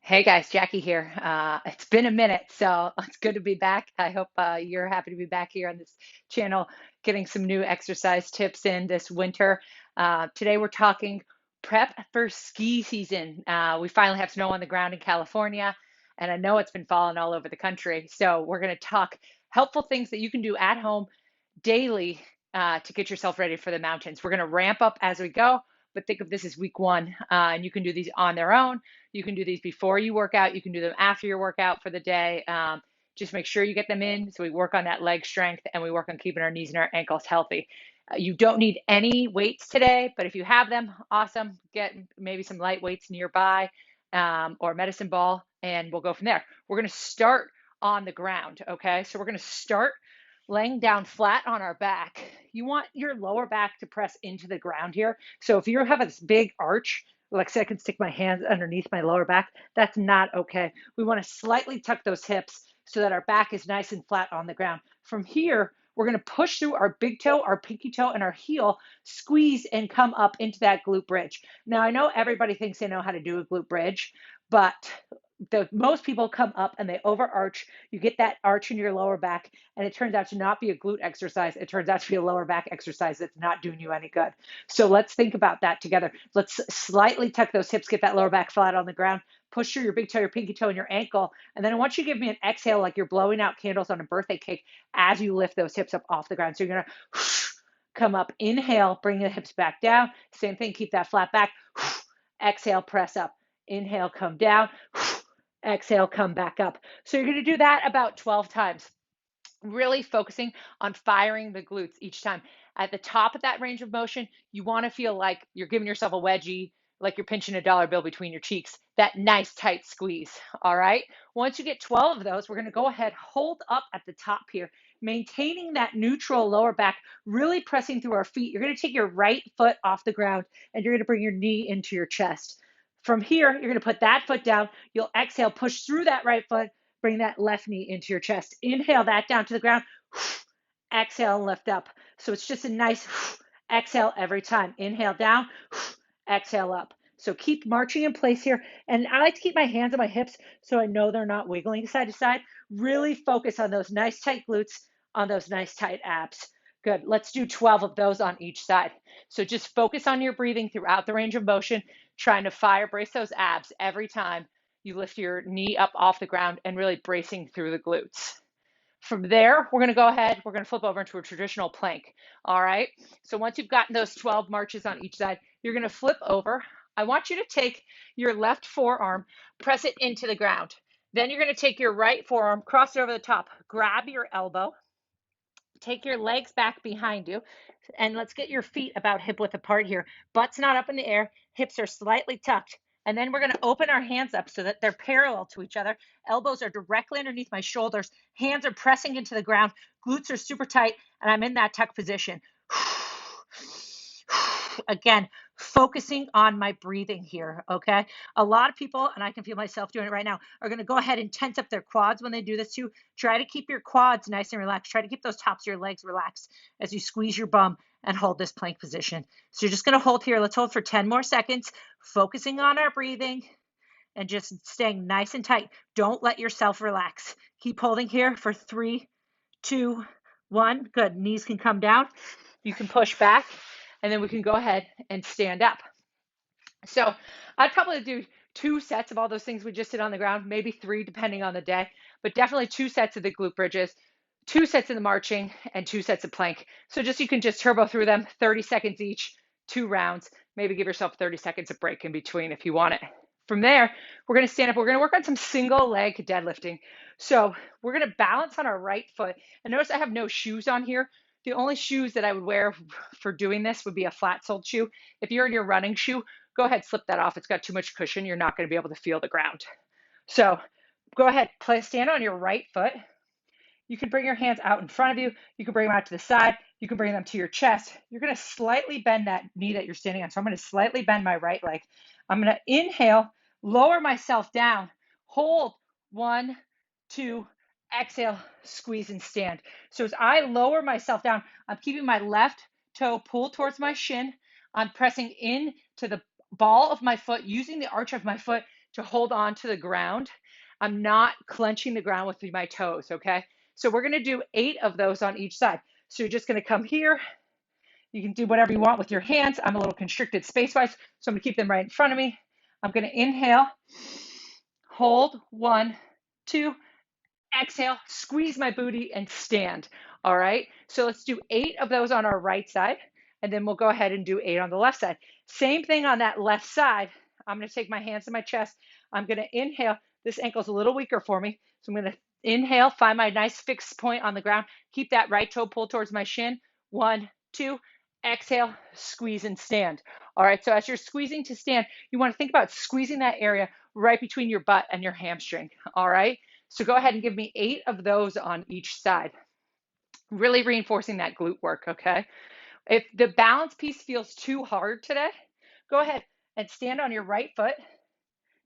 Hey guys, Jackie here. It's been a minute, so it's good to be back. I hope you're happy to be back here on this channel, getting some new exercise tips in this winter. Today we're talking prep for ski season. We finally have snow on the ground in California, and I know it's been falling all over the country. So we're going to talk helpful things that you can do at home daily to get yourself ready for the mountains. We're going to ramp up as we go, but think of this as week one, and you can do these on their own. You can do these before you work out. You can do them after your workout for the day. Just make sure you get them in. So we work on that leg strength and we work on keeping our knees and our ankles healthy. You don't need any weights today, but if you have them, awesome. Get maybe some light weights nearby or medicine ball, and we'll go from there. We're going to start on the ground, okay? So we're going to start laying down flat on our back. You want your lower back to press into the ground here. So if you have this big arch, like say I can stick my hands underneath my lower back, that's not okay. We want to slightly tuck those hips so that our back is nice and flat on the ground. From here, we're going to push through our big toe, our pinky toe, and our heel, squeeze and come up into that glute bridge. Now, I know everybody thinks they know how to do a glute bridge, but most people come up and they overarch. You get that arch in your lower back, and it turns out to not be a glute exercise. It turns out to be a lower back exercise that's not doing you any good. So let's think about that together. Let's slightly tuck those hips, get that lower back flat on the ground, push through your big toe, your pinky toe, and your ankle. And then I want you to give me an exhale like you're blowing out candles on a birthday cake as you lift those hips up off the ground. So you're going to come up, inhale, bring the hips back down. Same thing, keep that flat back. Exhale, press up. Inhale, come down. Exhale, come back up. So you're going to do that about 12 times, really focusing on firing the glutes each time. At the top of that range of motion, you want to feel like you're giving yourself a wedgie, like you're pinching a dollar bill between your cheeks, that nice tight squeeze. All right. Once you get 12 of those, we're going to go ahead, hold up at the top here, maintaining that neutral lower back, really pressing through our feet. You're going to take your right foot off the ground and you're going to bring your knee into your chest. From here, you're going to put that foot down. You'll exhale, push through that right foot, bring that left knee into your chest. Inhale that down to the ground. Exhale and lift up. So it's just a nice exhale every time. Inhale down, exhale up. So keep marching in place here. And I like to keep my hands on my hips so I know they're not wiggling side to side. Really focus on those nice tight glutes, on those nice tight abs. Good. Let's do 12 of those on each side. So just focus on your breathing throughout the range of motion, trying to fire brace those abs every time you lift your knee up off the ground and really bracing through the glutes. From there, we're going to go ahead, we're going to flip over into a traditional plank. All right. So once you've gotten those 12 marches on each side, you're going to flip over. I want you to take your left forearm, press it into the ground. Then you're going to take your right forearm, cross it over the top, grab your elbow, take your legs back behind you, and let's get your feet about hip width apart here. Butt's not up in the air, hips are slightly tucked. And then we're going to open our hands up so that they're parallel to each other. Elbows are directly underneath my shoulders. Hands are pressing into the ground. Glutes are super tight, and I'm in that tuck position. Again, focusing on my breathing here, okay? A lot of people, and I can feel myself doing it right now, are going to go ahead and tense up their quads when they do this too. Try to keep your quads nice and relaxed. Try to keep those tops of your legs relaxed as you squeeze your bum and hold this plank position. So you're just going to hold here. Let's hold for 10 more seconds, focusing on our breathing and just staying nice and tight. Don't let yourself relax. Keep holding here for 3, 2, 1. Good. Knees can come down. You can push back. And then we can go ahead and stand up. So I'd probably do 2 sets of all those things we just did on the ground, maybe 3 depending on the day, but definitely 2 sets of the glute bridges, 2 sets of the marching, and 2 sets of plank. So you can just turbo through them, 30 seconds each, 2 rounds. Maybe give yourself 30 seconds of break in between if you want it. From there, we're going to stand up. We're going to work on some single leg deadlifting. So we're going to balance on our right foot. And notice I have no shoes on here. The only shoes that I would wear for doing this would be a flat-soled shoe. If you're in your running shoe, go ahead, slip that off. It's got too much cushion. You're not going to be able to feel the ground. So go ahead, stand on your right foot. You can bring your hands out in front of you. You can bring them out to the side. You can bring them to your chest. You're going to slightly bend that knee that you're standing on. So I'm going to slightly bend my right leg. I'm going to inhale, lower myself down, hold 1, 2, exhale, squeeze and stand. So as I lower myself down, I'm keeping my left toe pulled towards my shin. I'm pressing in to the ball of my foot, using the arch of my foot to hold on to the ground. I'm not clenching the ground with my toes, okay? So we're gonna do 8 of those on each side. So you're just gonna come here. You can do whatever you want with your hands. I'm a little constricted space-wise, so I'm gonna keep them right in front of me. I'm gonna inhale, hold, 1, 2, exhale, squeeze my booty and stand. All right. So let's do 8 of those on our right side. And then we'll go ahead and do 8 on the left side. Same thing on that left side. I'm going to take my hands to my chest. I'm going to inhale. This ankle's a little weaker for me. So I'm going to inhale, find my nice fixed point on the ground. Keep that right toe pulled towards my shin. 1, 2, exhale, squeeze and stand. All right. So as you're squeezing to stand, you want to think about squeezing that area right between your butt and your hamstring. All right. So go ahead and give me 8 of those on each side. Really reinforcing that glute work, okay? If the balance piece feels too hard today, go ahead and stand on your right foot.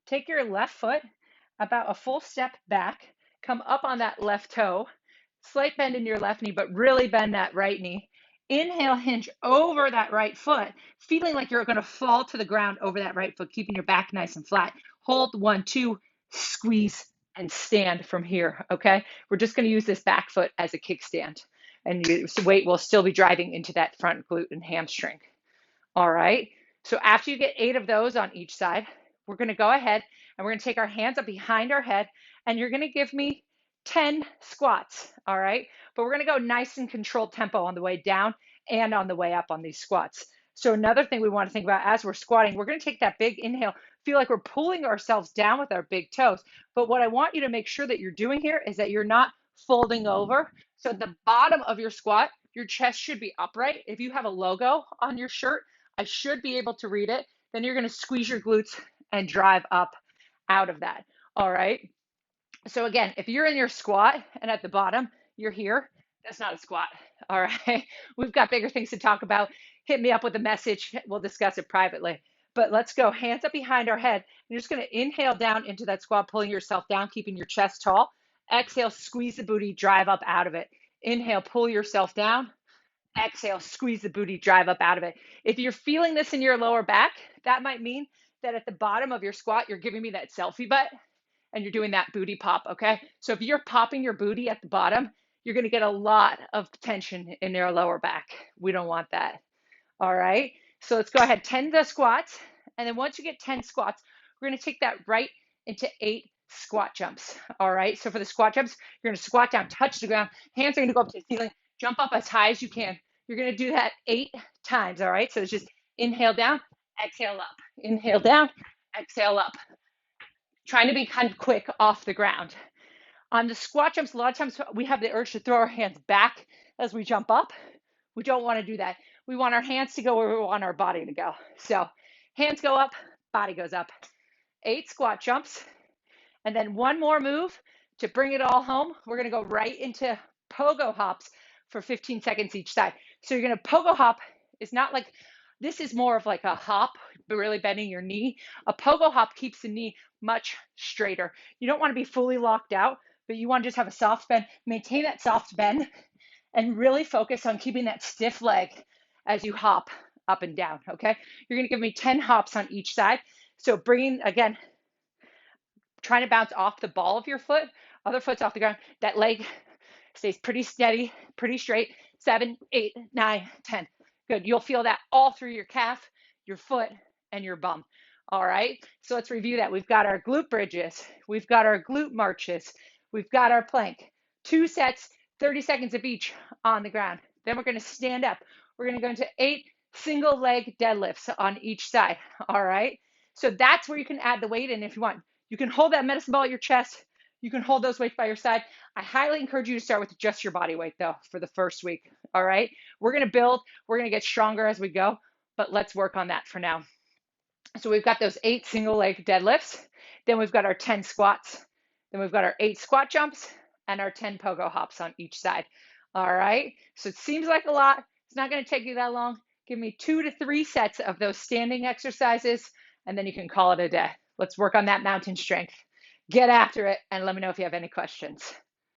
Take your left foot about a full step back. Come up on that left toe. Slight bend in your left knee, but really bend that right knee. Inhale, hinge over that right foot, feeling like you're going to fall to the ground over that right foot, keeping your back nice and flat. Hold, 1, 2, squeeze, and stand from here, okay? We're just going to use this back foot as a kickstand, and your weight will still be driving into that front glute and hamstring. All right, so after you get 8 of those on each side, we're going to go ahead and we're going to take our hands up behind our head, and you're going to give me 10 squats, all right? But we're going to go nice and controlled tempo on the way down and on the way up on these squats. So another thing we want to think about as we're squatting, we're going to take that big inhale, feel like we're pulling ourselves down with our big toes. But what I want you to make sure that you're doing here is that you're not folding over. So at the bottom of your squat, your chest should be upright. If you have a logo on your shirt, I should be able to read it. Then you're going to squeeze your glutes and drive up out of that. All right. So again, if you're in your squat and at the bottom, you're here, that's not a squat. All right. We've got bigger things to talk about. Hit me up with a message. We'll discuss it privately. But let's go. Hands up behind our head. You're just going to inhale down into that squat, pulling yourself down, keeping your chest tall. Exhale, squeeze the booty, drive up out of it. Inhale, pull yourself down. Exhale, squeeze the booty, drive up out of it. If you're feeling this in your lower back, that might mean that at the bottom of your squat, you're giving me that selfie butt and you're doing that booty pop, okay? So if you're popping your booty at the bottom, you're gonna get a lot of tension in your lower back. We don't want that, all right? So let's go ahead, 10 the squats. And then once you get 10 squats, we're gonna take that right into 8 squat jumps, all right? So for the squat jumps, you're gonna squat down, touch the ground, hands are gonna go up to the ceiling, jump up as high as you can. You're gonna do that 8 times, all right? So it's just inhale down, exhale up, inhale down, exhale up. Trying to be kind of quick off the ground. On the squat jumps, a lot of times we have the urge to throw our hands back as we jump up. We don't want to do that. We want our hands to go where we want our body to go. So hands go up, body goes up. 8 squat jumps. And then one more move to bring it all home. We're going to go right into pogo hops for 15 seconds each side. So you're going to pogo hop. It's not like, this is more of like a hop, but really bending your knee. A pogo hop keeps the knee much straighter. You don't want to be fully locked out, but you want to just have a soft bend. Maintain that soft bend and really focus on keeping that stiff leg as you hop up and down, okay? You're going to give me 10 hops on each side. So bringing, again, trying to bounce off the ball of your foot, other foot's off the ground. That leg stays pretty steady, pretty straight. 7, 8, 9, 10. Good. You'll feel that all through your calf, your foot, and your bum. All right. So let's review that. We've got our glute bridges. We've got our glute marches. We've got our plank. 2 sets, 30 seconds of each on the ground. Then we're going to stand up. We're going to go into 8 single leg deadlifts on each side. All right. So that's where you can add the weight in if you want. You can hold that medicine ball at your chest. You can hold those weights by your side. I highly encourage you to start with just your body weight though for the first week. All right. We're going to build. We're going to get stronger as we go, but let's work on that for now. So we've got those 8 single leg deadlifts. Then we've got our 10 squats. Then we've got our 8 squat jumps and our 10 pogo hops on each side. All right. So it seems like a lot. It's not going to take you that long. Give me 2 to 3 sets of those standing exercises, and then you can call it a day. Let's work on that mountain strength. Get after it, and let me know if you have any questions.